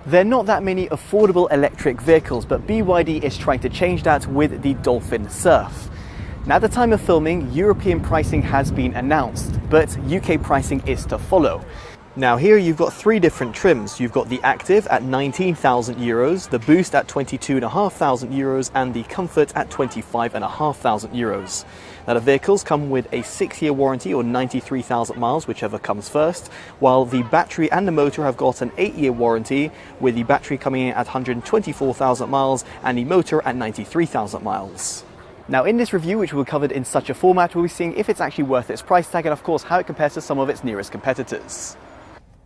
There are not that many affordable electric vehicles, but BYD is trying to change that with the Dolphin Surf. Now, at the time of filming, European pricing has been announced, but UK pricing is to follow. Now here you've got three different trims. You've got the Active at €19,000, the Boost at €22,500 and the Comfort at €25,500. Now the vehicles come with a 6-year warranty or 93,000 miles, whichever comes first, while the battery and the motor have got an 8-year warranty, with the battery coming in at 124,000 miles and the motor at 93,000 miles. Now in this review, which we've covered in such a format, we'll be seeing if it's actually worth its price tag and of course how it compares to some of its nearest competitors.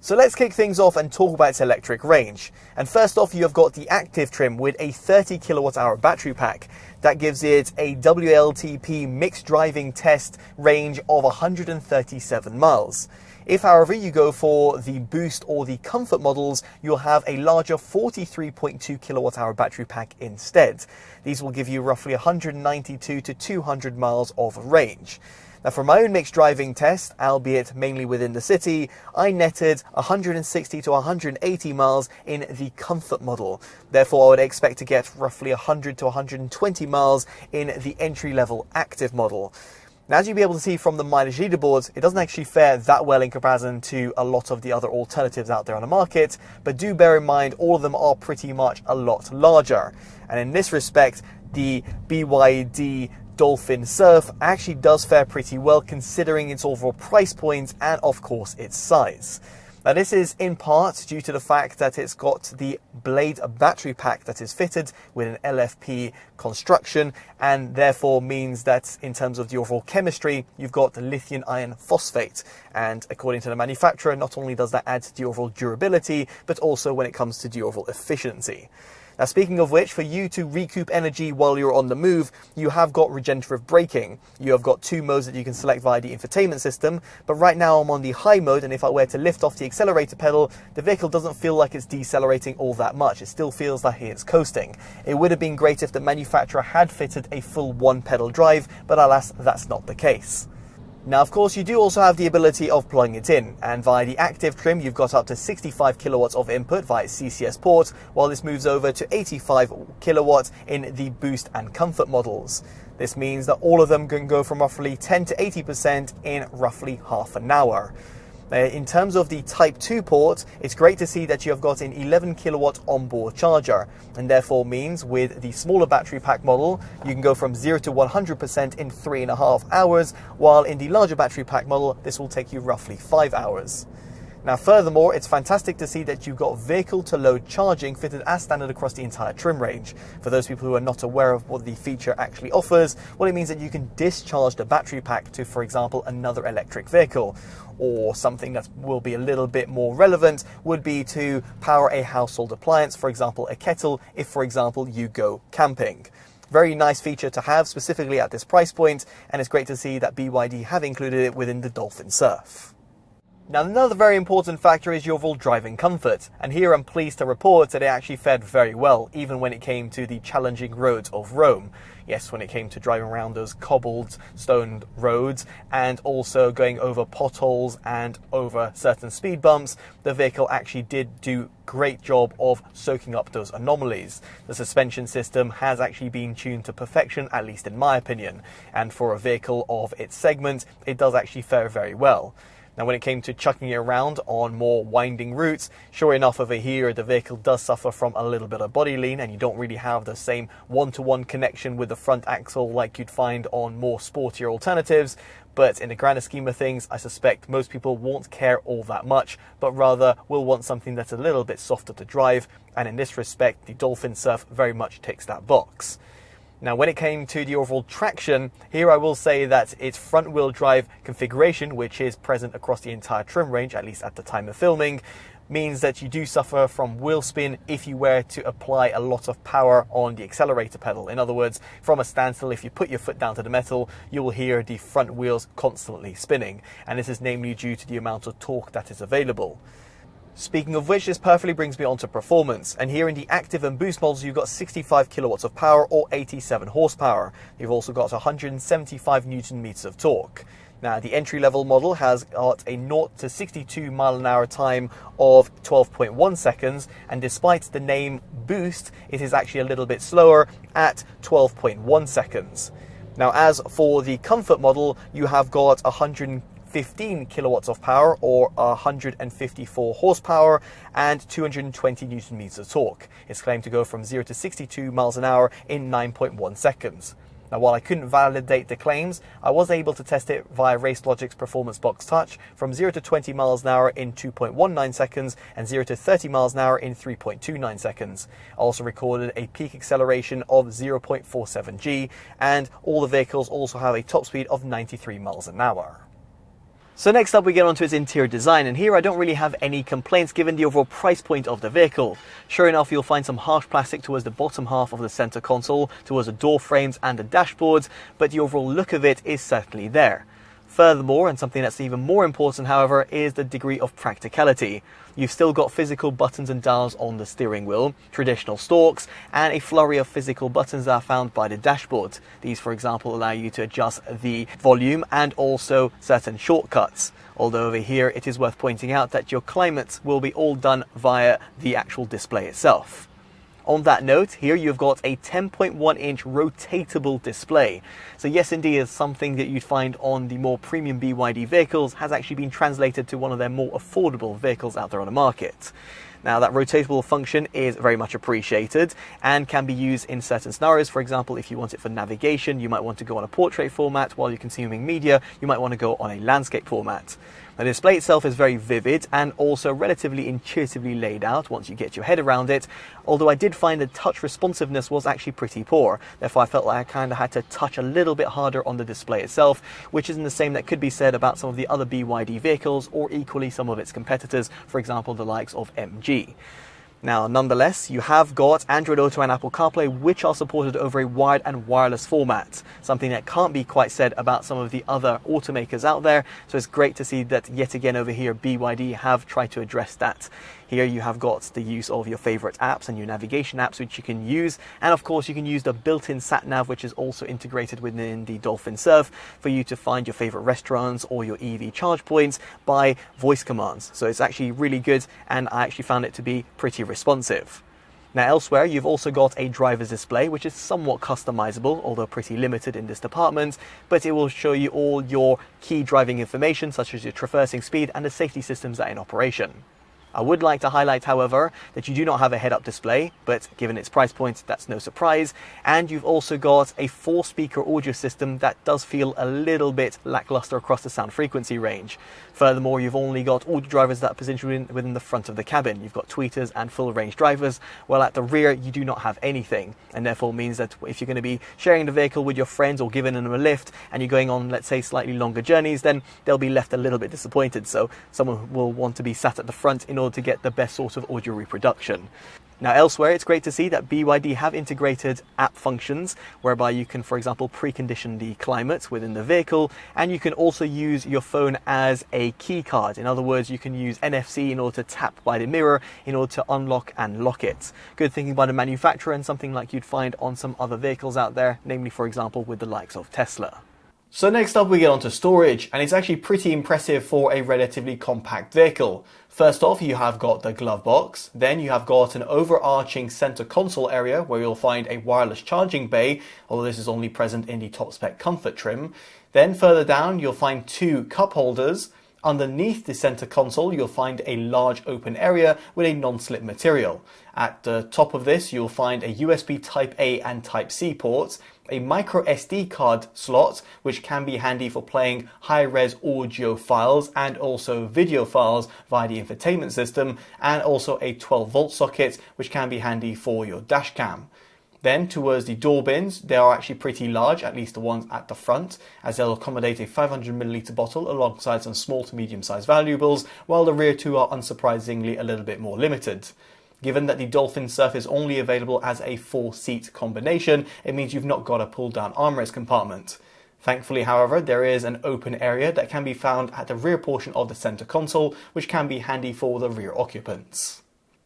So let's kick things off and talk about its electric range. And first off, you have got the Active trim with a 30 kilowatt hour battery pack. That gives it a WLTP mixed driving test range of 137 miles. If, however, you go for the Boost or the Comfort models, you'll have a larger 43.2 kilowatt hour battery pack instead. These will give you roughly 192 to 200 miles of range. Now, for my own mixed driving test, albeit mainly within the city, I netted 160 to 180 miles in the Comfort model. Therefore, I would expect to get roughly 100 to 120 miles in the entry-level Active model. Now, as you'll be able to see from the mileage leaderboards, it doesn't actually fare that well in comparison to a lot of the other alternatives out there on the market, but do bear in mind all of them are pretty much a lot larger. And in this respect, the BYD Dolphin Surf actually does fare pretty well considering its overall price point and of course its size. Now this is in part due to the fact that it's got the Blade battery pack that is fitted with an LFP construction, and therefore means that in terms of the overall chemistry, you've got the lithium iron phosphate. And according to the manufacturer, not only does that add to the overall durability, but also when it comes to the overall efficiency. Now, speaking of which, for you to recoup energy while you're on the move, you have got regenerative braking. You have got 2 modes that you can select via the infotainment system, but right now I'm on the high mode, and if I were to lift off the accelerator pedal, the vehicle doesn't feel like it's decelerating all that much. It still feels like it's coasting. It would have been great if the manufacturer had fitted a full 1-pedal drive, but alas, that's not the case. Now, of course, you do also have the ability of plugging it in, and via the Active trim, you've got up to 65 kilowatts of input via CCS port, while this moves over to 85 kilowatts in the Boost and Comfort models. This means that all of them can go from roughly 10 to 80% in roughly half an hour. In terms of the Type 2 port, it's great to see that you have got an 11 kilowatt onboard charger, and therefore means with the smaller battery pack model, you can go from 0 to 100% in 3.5 hours, while in the larger battery pack model, this will take you roughly 5 hours. Now, furthermore, it's fantastic to see that you've got vehicle-to-load charging fitted as standard across the entire trim range. For those people who are not aware of what the feature actually offers, well, it means that you can discharge the battery pack to, for example, another electric vehicle. Or something that will be a little bit more relevant would be to power a household appliance, for example, a kettle, if, for example, you go camping. Very nice feature to have, specifically at this price point, and it's great to see that BYD have included it within the Dolphin Surf. Now, another very important factor is your overall driving comfort, and here I'm pleased to report that it actually fared very well, even when it came to the challenging roads of Rome. Yes, when it came to driving around those cobbled, stoned roads, and also going over potholes and over certain speed bumps, the vehicle actually did do a great job of soaking up those anomalies. The suspension system has actually been tuned to perfection, at least in my opinion, and for a vehicle of its segment, it does actually fare very well. Now, when it came to chucking it around on more winding routes, sure enough over here, the vehicle does suffer from a little bit of body lean, and you don't really have the same one-to-one connection with the front axle like you'd find on more sportier alternatives. But in the grander scheme of things, I suspect most people won't care all that much, but rather will want something that's a little bit softer to drive. And in this respect, the Dolphin Surf very much ticks that box. Now, when it came to the overall traction, here I will say that its front-wheel drive configuration, which is present across the entire trim range, at least at the time of filming, means that you do suffer from wheel spin if you were to apply a lot of power on the accelerator pedal. In other words, from a standstill, if you put your foot down to the metal, you will hear the front wheels constantly spinning. And this is namely due to the amount of torque that is available. Speaking of which, this perfectly brings me on to performance, and here in the Active and Boost models you've got 65 kilowatts of power or 87 horsepower. You've also got 175 newton meters of torque. Now, the entry-level model has got a 0 to 62 mile an hour time of 12.1 seconds, and despite the name Boost, it is actually a little bit slower at 12.1 seconds. Now, as for the comfort model, you have got 115 kilowatts of power, or 154 horsepower, and 220 newton meters of torque. It's claimed to go from 0 to 62 miles an hour in 9.1 seconds. Now, while I couldn't validate the claims, I was able to test it via RaceLogic's Performance Box Touch from 0 to 20 miles an hour in 2.19 seconds and 0 to 30 miles an hour in 3.29 seconds. I also recorded a peak acceleration of 0.47 G, and all the vehicles also have a top speed of 93 miles an hour. So next up we get onto its interior design, and here I don't really have any complaints given the overall price point of the vehicle. Sure enough, you'll find some harsh plastic towards the bottom half of the center console, towards the door frames and the dashboards, but the overall look of it is certainly there. Furthermore, and something that's even more important, however, is the degree of practicality. You've still got physical buttons and dials on the steering wheel, traditional stalks, and a flurry of physical buttons that are found by the dashboard. These, for example, allow you to adjust the volume and also certain shortcuts. Although over here, it is worth pointing out that your climates will be all done via the actual display itself. On that note, here you've got a 10.1-inch rotatable display. So yes, indeed, it's something that you'd find on the more premium BYD vehicles has actually been translated to one of their more affordable vehicles out there on the market. Now, that rotatable function is very much appreciated and can be used in certain scenarios. For example, if you want it for navigation, you might want to go on a portrait format. While you're consuming media, you might want to go on a landscape format. The display itself is very vivid and also relatively intuitively laid out once you get your head around it, although I did find the touch responsiveness was actually pretty poor. Therefore, I felt like I kind of had to touch a little bit harder on the display itself, which isn't the same that could be said about some of the other BYD vehicles or equally some of its competitors, for example, the likes of MG. Now, nonetheless, you have got Android Auto and Apple CarPlay, which are supported over a wired and wireless format, something that can't be quite said about some of the other automakers out there. So it's great to see that yet again over here, BYD have tried to address that. Here you have got the use of your favorite apps and your navigation apps, which you can use. And of course, you can use the built-in sat-nav, which is also integrated within the Dolphin Surf for you to find your favorite restaurants or your EV charge points by voice commands. So it's actually really good, and I actually found it to be pretty responsive. Now, elsewhere, you've also got a driver's display, which is somewhat customizable, although pretty limited in this department, but it will show you all your key driving information, such as your traversing speed and the safety systems that are in operation. I would like to highlight, however, that you do not have a head-up display, but given its price point, that's no surprise. And you've also got a 4-speaker audio system that does feel a little bit lackluster across the sound frequency range. Furthermore, you've only got audio drivers that are positioned within the front of the cabin. You've got tweeters and full-range drivers, while at the rear, you do not have anything. And therefore means that if you're going to be sharing the vehicle with your friends or giving them a lift, and you're going on, let's say, slightly longer journeys, then they'll be left a little bit disappointed. So someone will want to be sat at the front in order to get the best sort of audio reproduction. Now, elsewhere, it's great to see that BYD have integrated app functions whereby you can, for example, precondition the climate within the vehicle, and you can also use your phone as a key card. In other words, you can use NFC in order to tap by the mirror in order to unlock and lock it. Good thinking by the manufacturer, and something like you'd find on some other vehicles out there, namely, for example, with the likes of Tesla. So next up we get onto storage, and it's actually pretty impressive for a relatively compact vehicle. First off, you have got the glove box, then you have got an overarching center console area where you'll find a wireless charging bay, although this is only present in the top spec comfort trim. Then further down you'll find 2 cup holders. Underneath the center console, you'll find a large open area with a non-slip material. At the top of this, you'll find a USB Type A and Type C ports, a micro SD card slot, which can be handy for playing high-res audio files and also video files via the infotainment system, and also a 12-volt socket, which can be handy for your dash cam. Then towards the door bins, they are actually pretty large, at least the ones at the front, as they'll accommodate a 500ml bottle alongside some small to medium-sized valuables, while the rear two are unsurprisingly a little bit more limited. Given that the Dolphin Surf is only available as a 4-seat combination, it means you've not got a pull-down armrest compartment. Thankfully, however, there is an open area that can be found at the rear portion of the center console, which can be handy for the rear occupants.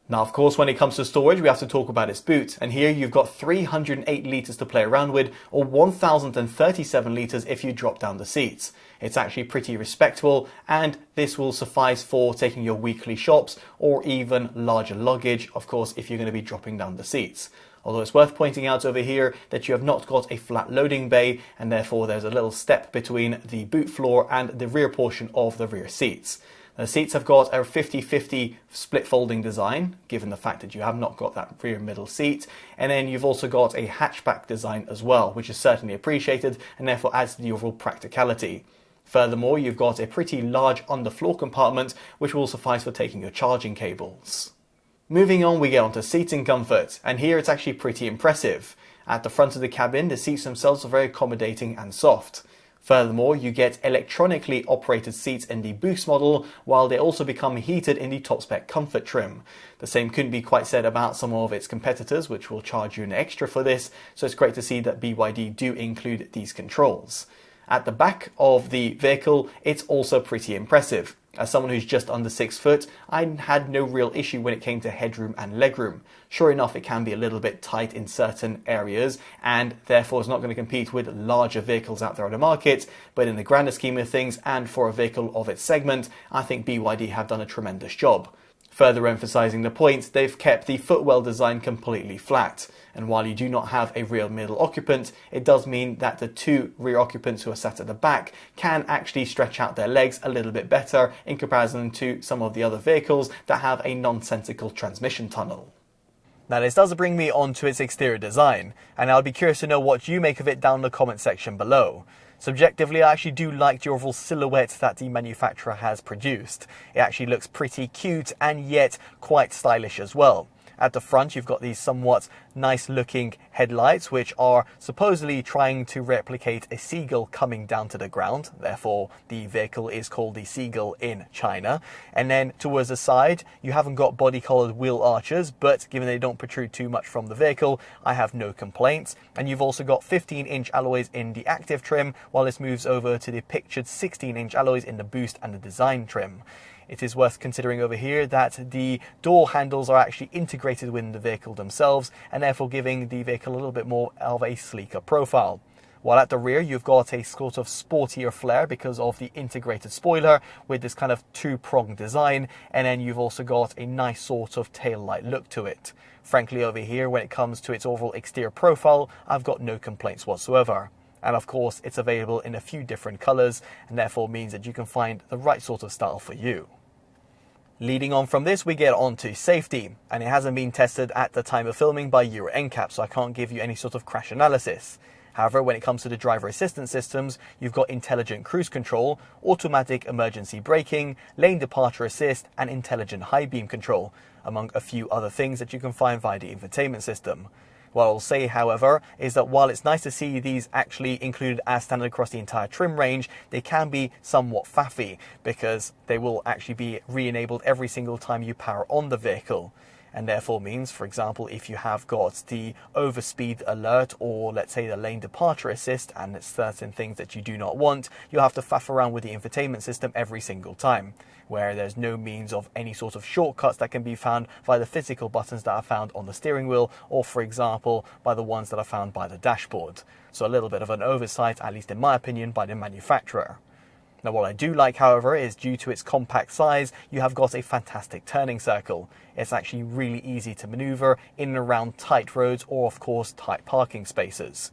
Now, of course, when it comes to storage, we have to talk about its boot. And here you've got 308 litres to play around with, or 1,037 litres if you drop down the seats. It's actually pretty respectable, and this will suffice for taking your weekly shops or even larger luggage, of course, if you're going to be dropping down the seats. Although it's worth pointing out over here that you have not got a flat loading bay, and therefore there's a little step between the boot floor and the rear portion of the rear seats. The seats have got a 50-50 split folding design, given the fact that you have not got that rear middle seat. And then you've also got a hatchback design as well, which is certainly appreciated and therefore adds to the overall practicality. Furthermore, you've got a pretty large underfloor compartment, which will suffice for taking your charging cables. Moving on, we get onto seating comfort, and here it's actually pretty impressive. At the front of the cabin, the seats themselves are very accommodating and soft. Furthermore, you get electronically operated seats in the Boost model, while they also become heated in the top spec comfort trim. The same couldn't be quite said about some of its competitors, which will charge you an extra for this, so it's great to see that BYD do include these controls. At the back of the vehicle, it's also pretty impressive. As someone who's just under 6 foot, I had no real issue when it came to headroom and legroom. Sure enough, it can be a little bit tight in certain areas, and therefore is not going to compete with larger vehicles out there on the market, but in the grander scheme of things, and for a vehicle of its segment, I think BYD have done a tremendous job. Further emphasizing the point, they've kept the footwell design completely flat. And while you do not have a real middle occupant, it does mean that the two rear occupants who are sat at the back can actually stretch out their legs a little bit better in comparison to some of the other vehicles that have a nonsensical transmission tunnel. Now, this does bring me on to its exterior design, and I'll be curious to know what you make of it down in the comment section below. Subjectively, I actually do like the overall silhouette that the manufacturer has produced. It actually looks pretty cute and yet quite stylish as well. At the front, you've got these somewhat nice looking headlights, which are supposedly trying to replicate a seagull coming down to the ground. Therefore, the vehicle is called the Seagull in China. And then towards the side, you haven't got body colored wheel arches, but given they don't protrude too much from the vehicle, I have no complaints. And you've also got 15-inch alloys in the active trim, while this moves over to the pictured 16-inch alloys in the Boost and the Design trim. It is worth considering over here that the door handles are actually integrated within the vehicle themselves, and therefore giving the vehicle a little bit more of a sleeker profile. While at the rear, you've got a sort of sportier flair because of the integrated spoiler with this kind of two-pronged design, and then you've also got a nice sort of tail-light look to it. Frankly, over here, when it comes to its overall exterior profile, I've got no complaints whatsoever. And of course, it's available in a few different colors, and therefore means that you can find the right sort of style for you. Leading on from this, we get on to safety, and it hasn't been tested at the time of filming by Euro NCAP, so I can't give you any sort of crash analysis. However, when it comes to the driver assistance systems, you've got intelligent cruise control, automatic emergency braking, lane departure assist, and intelligent high beam control, among a few other things that you can find via the infotainment system. What I'll say, however, is that while it's nice to see these actually included as standard across the entire trim range, they can be somewhat faffy because they will actually be re-enabled every single time you power on the vehicle. And therefore means, for example, if you have got the overspeed alert or let's say the lane departure assist and it's certain things that you do not want, you'll have to faff around with the infotainment system every single time, where there's no means of any sort of shortcuts that can be found via the physical buttons that are found on the steering wheel or, for example, by the ones that are found by the dashboard. So a little bit of an oversight, at least in my opinion, by the manufacturer. Now, what I do like, however, is due to its compact size, you have got a fantastic turning circle. It's actually really easy to maneuver in and around tight roads or, of course, tight parking spaces.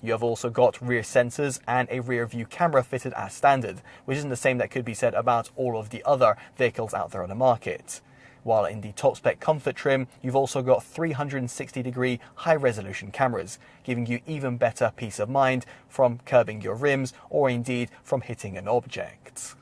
You have also got rear sensors and a rear view camera fitted as standard, which isn't the same that could be said about all of the other vehicles out there on the market. While in the top spec comfort trim, you've also got 360-degree high-resolution cameras, giving you even better peace of mind from curbing your rims or indeed from hitting an object.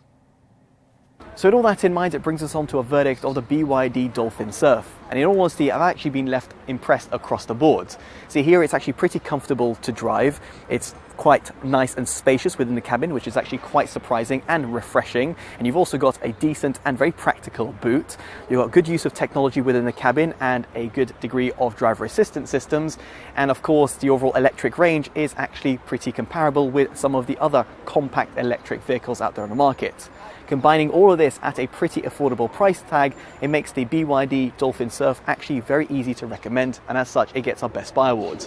So with all that in mind, it brings us on to a verdict of the BYD Dolphin Surf. And in all honesty, I've actually been left impressed across the board. See, here it's actually pretty comfortable to drive. It's quite nice and spacious within the cabin, which is actually quite surprising and refreshing. And you've also got a decent and very practical boot. You've got good use of technology within the cabin and a good degree of driver assistance systems. And of course, the overall electric range is actually pretty comparable with some of the other compact electric vehicles out there on the market. Combining all of this at a pretty affordable price tag, it makes the BYD Dolphin Surf Surf actually very easy to recommend, and as such it gets our Best Buy award.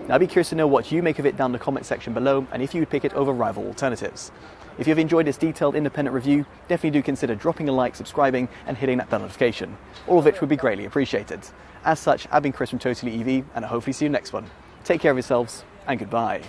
Now I'd be curious to know what you make of it down in the comment section below, and if you would pick it over rival alternatives. If you've enjoyed this detailed independent review, definitely do consider dropping a like, subscribing and hitting that bell notification, all of which would be greatly appreciated. As such, I've been Chris from TotallyEV, and I'll hopefully see you next one. Take care of yourselves and goodbye.